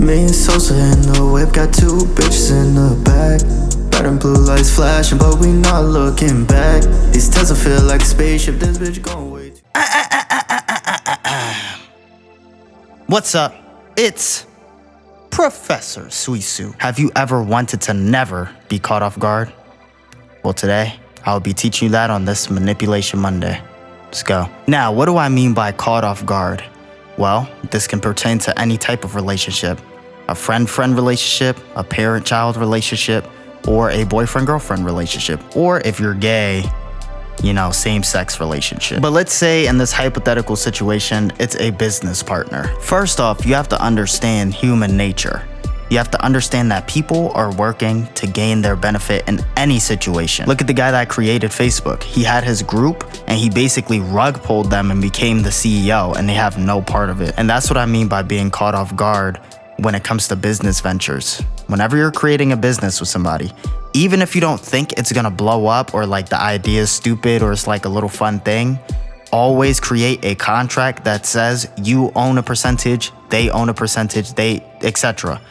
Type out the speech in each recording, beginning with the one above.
Me and Sosa in the whip, got two bitches in the back. Red and blue lights flashing, but we not looking back. These Tesla feel like a spaceship, this bitch gon' wait. What's up? It's Professor Suisu. Have you ever wanted to never be caught off guard? Well, today, I'll be teaching you that on this Manipulation Monday. Let's go. Now, what do I mean by caught off guard? Well, this can pertain to any type of relationship. A friend-friend relationship, a parent-child relationship, or a boyfriend-girlfriend relationship. Or if you're gay, same-sex relationship. But let's say in this hypothetical situation, it's a business partner. First off, you have to understand human nature. You have to understand that people are working to gain their benefit in any situation. Look at the guy that created Facebook. He had his group and he basically rug pulled them and became the CEO, and they have no part of it. And that's what I mean by being caught off guard when it comes to business ventures. Whenever you're creating a business with somebody, even if you don't think it's gonna blow up or like the idea is stupid or it's like a little fun thing, always create a contract that says you own a percentage, they own a percentage, etc.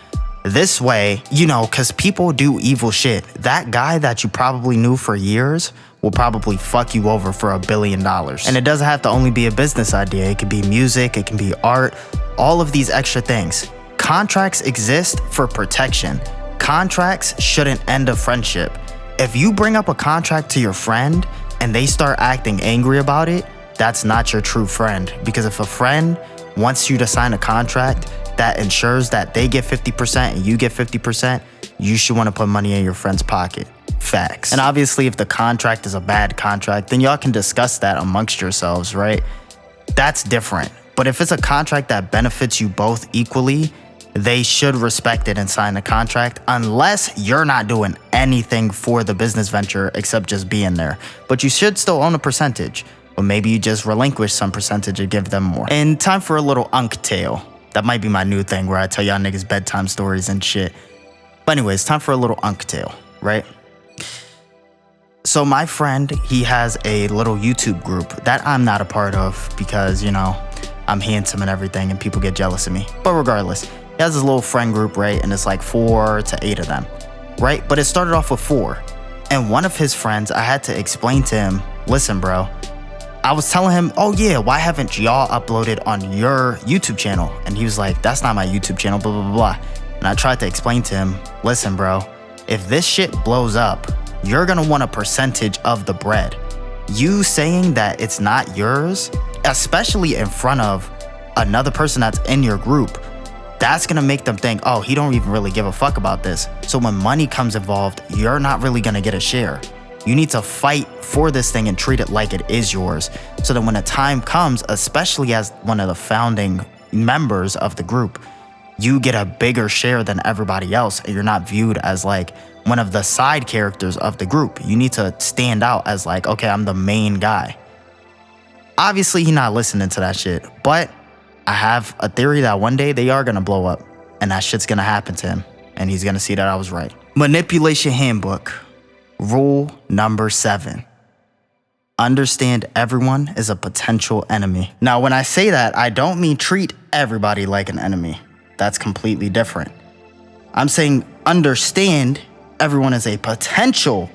This way, because people do evil shit. That guy that you probably knew for years will probably fuck you over for $1 billion. And it doesn't have to only be a business idea. It could be music, it can be art, all of these extra things. Contracts exist for protection. Contracts shouldn't end a friendship. If you bring up a contract to your friend and they start acting angry about it, that's not your true friend. Because if a friend wants you to sign a contract that ensures that they get 50% and you get 50%, you should want to put money in your friend's pocket. Facts. And obviously, if the contract is a bad contract, then y'all can discuss that amongst yourselves, right? That's different. But if it's a contract that benefits you both equally, they should respect it and sign the contract, unless you're not doing anything for the business venture except just being there. But you should still own a percentage, but maybe you just relinquish some percentage and give them more. And time for a little unk tale. That might be my new thing where I tell y'all niggas bedtime stories and shit. But anyways, time for a little unk tale, right? So my friend, he has a little YouTube group that I'm not a part of because, I'm handsome and everything and people get jealous of me. But regardless, he has this little friend group, right? And it's like 4 to 8 of them, right? But it started off with 4. And one of his friends, I had to explain to him, listen, bro, I was telling him, oh yeah, why haven't y'all uploaded on your YouTube channel? And he was like, that's not my YouTube channel, blah, blah, blah, blah. And I tried to explain to him, listen, bro, if this shit blows up, you're gonna want a percentage of the bread. You saying that it's not yours, especially in front of another person that's in your group, that's gonna make them think, oh, he don't even really give a fuck about this. So when money comes involved, you're not really gonna get a share. You need to fight for this thing and treat it like it is yours. So that when the time comes, especially as one of the founding members of the group, you get a bigger share than everybody else. And you're not viewed as like one of the side characters of the group. You need to stand out as like, okay, I'm the main guy. Obviously, he's not listening to that shit. But I have a theory that one day they are gonna blow up. And that shit's gonna happen to him. And he's gonna see that I was right. Manipulation Handbook. Rule number 7. Understand everyone is a potential enemy. Now, when I say that, I don't mean treat everybody like an enemy. That's completely different. I'm saying understand everyone is a potential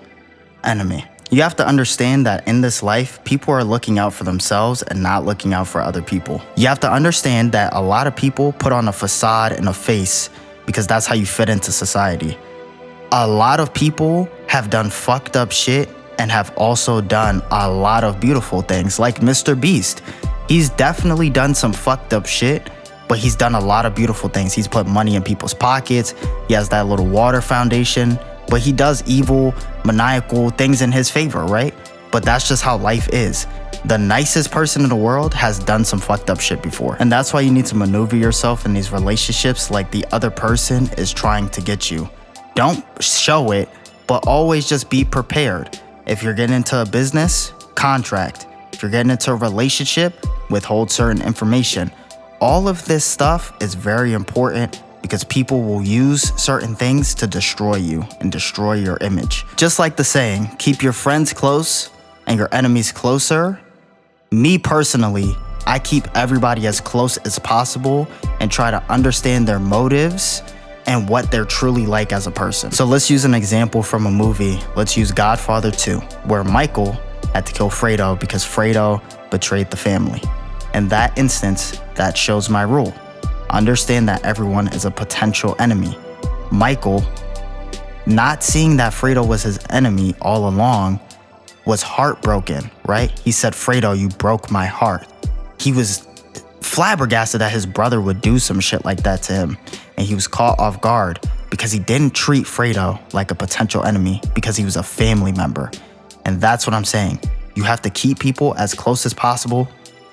enemy. You have to understand that in this life, people are looking out for themselves and not looking out for other people. You have to understand that a lot of people put on a facade and a face because that's how you fit into society. A lot of people have done fucked up shit and have also done a lot of beautiful things, like Mr. Beast. He's definitely done some fucked up shit, but he's done a lot of beautiful things. He's put money in people's pockets. He has that little water foundation, but he does evil, maniacal things in his favor, right? But that's just how life is. The nicest person in the world has done some fucked up shit before. And that's why you need to maneuver yourself in these relationships like the other person is trying to get you. Don't show it, but always just be prepared. If you're getting into a business, contract. If you're getting into a relationship, withhold certain information. All of this stuff is very important because people will use certain things to destroy you and destroy your image. Just like the saying, keep your friends close and your enemies closer. Me personally, I keep everybody as close as possible and try to understand their motives and what they're truly like as a person. So let's use an example from a movie. Let's use Godfather 2, where Michael had to kill Fredo because Fredo betrayed the family. In that instance, that shows my rule. Understand that everyone is a potential enemy. Michael, not seeing that Fredo was his enemy all along, was heartbroken, right? He said, Fredo, you broke my heart. He was flabbergasted that his brother would do some shit like that to him. And he was caught off guard because he didn't treat Fredo like a potential enemy because he was a family member. And that's what I'm saying. You have to keep people as close as possible,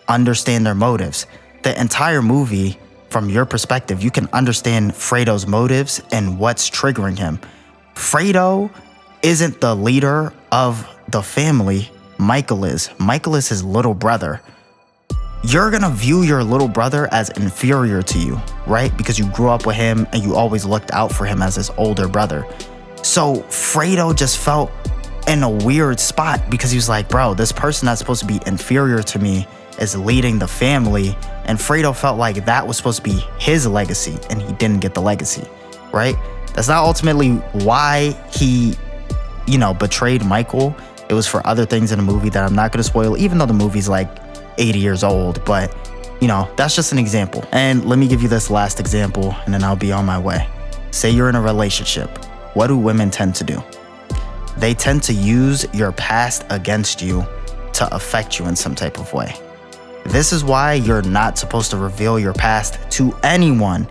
understand their motives. The entire movie, from your perspective, you can understand Fredo's motives and what's triggering him. Fredo isn't the leader of the family. Michael is. Michael is his little brother. You're gonna view your little brother as inferior to you, right? Because you grew up with him and you always looked out for him as his older brother. So Fredo just felt in a weird spot because he was like, bro, this person that's supposed to be inferior to me is leading the family. And Fredo felt like that was supposed to be his legacy and he didn't get the legacy, right? That's not ultimately why he, betrayed Michael. It was for other things in the movie that I'm not gonna spoil, even though the movie's like 80 years old, but that's just an example. And let me give you this last example and then I'll be on my way. Say you're in a relationship. What do women tend to do? They tend to use your past against you to affect you in some type of way. This is why you're not supposed to reveal your past to anyone,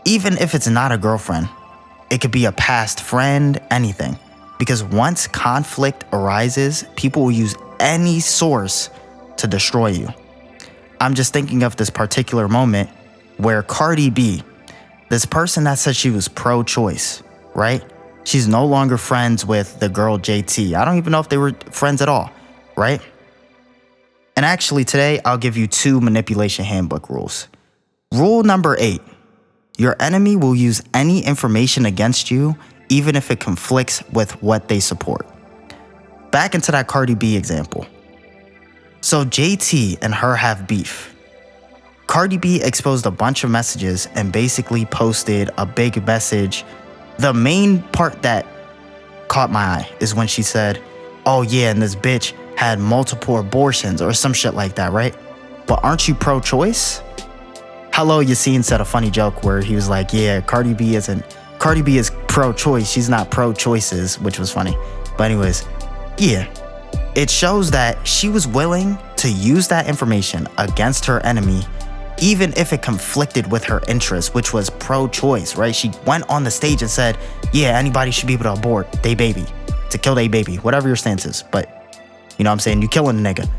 even if it's not a girlfriend. It could be a past friend, anything. Because once conflict arises, people will use any source to destroy you. I'm just thinking of this particular moment where Cardi B, this person that said she was pro-choice, right? She's no longer friends with the girl JT. I don't even know if they were friends at all, right? And actually today, I'll give you 2 manipulation handbook rules. Rule number 8, your enemy will use any information against you, even if it conflicts with what they support. Back into that Cardi B example. So JT and her have beef. Cardi B exposed a bunch of messages and basically posted a big message. The main part that caught my eye is when she said, oh yeah, and this bitch had multiple abortions or some shit like that, right? But aren't you pro-choice? Hello Yassine said a funny joke where he was like, yeah, Cardi B is pro-choice. She's not pro-choices, which was funny. But anyways, yeah. It shows that she was willing to use that information against her enemy, even if it conflicted with her interests, which was pro-choice, right? She went on the stage and said, yeah, anybody should be able to abort they baby, to kill they baby, whatever your stance is. But you know what I'm saying? You killing a nigga.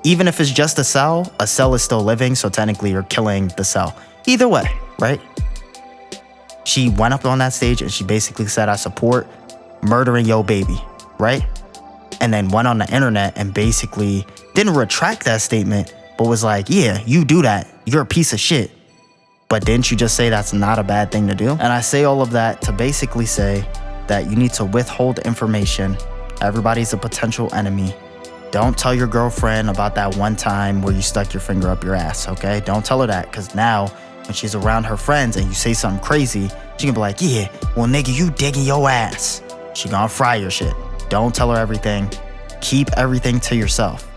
Even if it's just a cell is still living, so technically you're killing the cell. Either way, right? She went up on that stage and she basically said, I support murdering yo baby, right? And then went on the internet and basically didn't retract that statement, but was like, yeah, you do that. You're a piece of shit. But didn't you just say that's not a bad thing to do? And I say all of that to basically say that you need to withhold information. Everybody's a potential enemy. Don't tell your girlfriend about that one time where you stuck your finger up your ass, okay? Don't tell her that, because now when she's around her friends and you say something crazy, she can be like, yeah, well, nigga, you digging your ass. She gonna fry your shit. Don't tell her everything. Keep everything to yourself.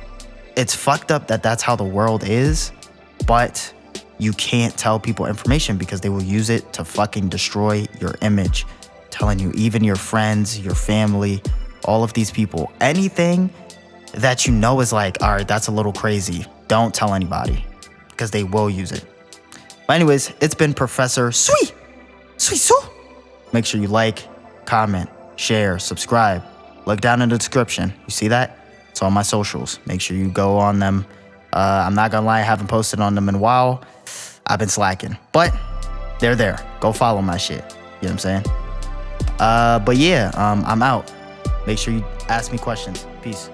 It's fucked up that that's how the world is, but you can't tell people information because they will use it to fucking destroy your image. I'm telling you, even your friends, your family, all of these people, anything that you know is like, all right, that's a little crazy. Don't tell anybody because they will use it. But anyways, it's been Professor Sweet. Make sure you like, comment, share, subscribe. Look down in the description. You see that? It's on my socials. Make sure you go on them. I'm not gonna lie, I haven't posted on them in a while. I've been slacking, but they're there. Go follow my shit. You know what I'm saying? But yeah, I'm out. Make sure you ask me questions. Peace.